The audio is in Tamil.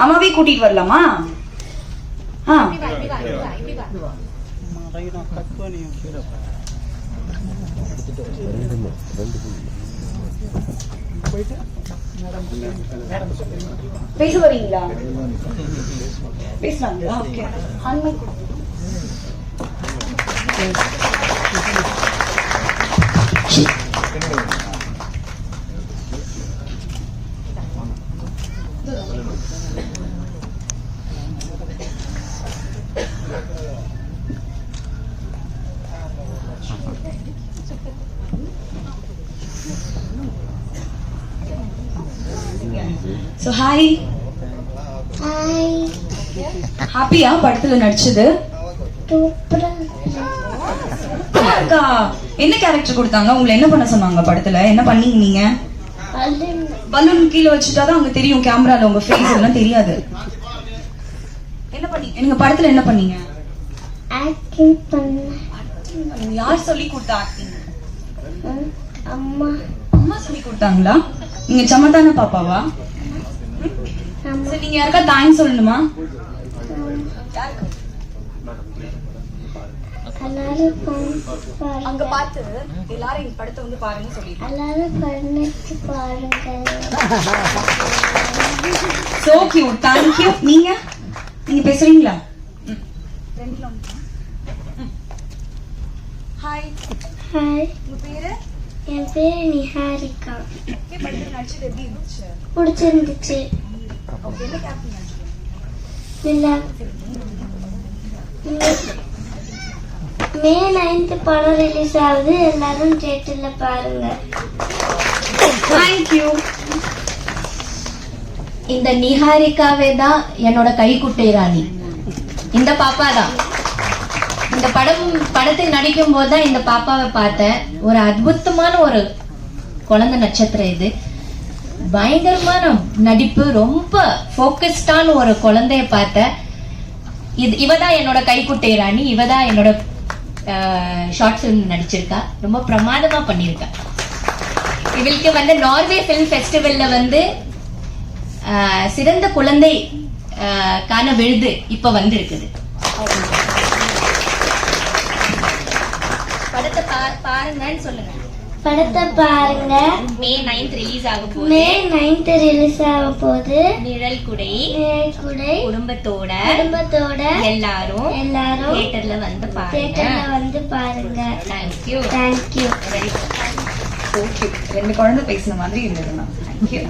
அம்மாவே கூட்டிட்டு வரலாமா? பேச வரீங்களா? பேசலாங்களா? ஓகே. So hi. Hi. ஹாப்பியா படத்துல நடிச்சது? அக்கா என்ன கேரக்டர் கொடுத்தாங்க? உங்களை என்ன பண்ண சொன்னாங்க படத்துல? என்ன பண்ணீங்க நீங்க? பலூன் கீழே வச்சுட்டாதான் அங்க தெரியும், கேமரால உங்க ஃபேஸ் எல்லாம் தெரியாது. என்ன பண்ணீங்க நீங்க படத்துல? என்ன பண்ணீங்க? ஆக்டிங் பண்ண. யார் சொல்லி கொடுத்தா ஆக்டிங்? அம்மா. அம்மா சொல்லி கொடுத்தாங்களா? நீங்க சமத்தான பாப்பாவா? சரி, நீங்க யாருக்கா தேங்க்ஸ் சொல்லணுமா? அங்க பார்த்து எல்லாரும் இந்த படத்தை வந்து பாருங்க சொல்லி எல்லாரும் பாருங்க. So cute. Thank you. நீங்க பேசுறீங்களா? ஹாய். ஹாய். உங்க பேரு? என் பேரு நிஹாரிகா. படத்துல நடிச்சது எப்படி இருந்துச்சு? பிடிச்சிருந்துச்சு. ஓகே. என்ன கேரக்டர் நடிச்சீங்க? மே 9th படம் ரிலீஸ் ஆகுது, எல்லாரும் தியேட்டர்ல பாருங்க. Thank you. இந்த நிஹாரிகாவே தான் என்னோட கைக்குட்டை ராணி. இந்த பாப்பா தான். இந்த படத்தில் நடிக்கும் போதுதான் இந்த பாப்பாவை பார்த்தேன். ஒரு அற்புதமான ஒரு குழந்தை நட்சத்திரம் இது. பயங்கரமான நடிப்பு, ரொம்ப போக்கஸ்டான ஒரு குழந்தைய பார்த்தேன். இவதான் என்னோட கைக்குட்டை ராணி. இவதான் என்னோட ஷார்ட் பிலிம் நடிச்சிருக்கா. ரொம்ப பிரமாதமா பண்ணிருக்கா. இவளுக்கு வந்து நார்வே பிலிம் ஃபெஸ்டிவல்ல வந்து சிறந்த குழந்தை காண விருது இப்ப வந்து இருக்குது. படத்தை பாருங்கன்னு சொல்லுங்க. படத்தை பாருங்க. மே 9th ரிலீஸ் ஆகும் போது. மே 9th ரிலீஸ் ஆகும் போது நிழல் குடை குடும்பத்தோட எல்லாரும் தியேட்டர்ல வந்து பாருங்க. தேங்க்யூ. Very good. 2 குழந்தை பேசின மாதிரி இருந்ததுண்ணா. தேங்க்யூ.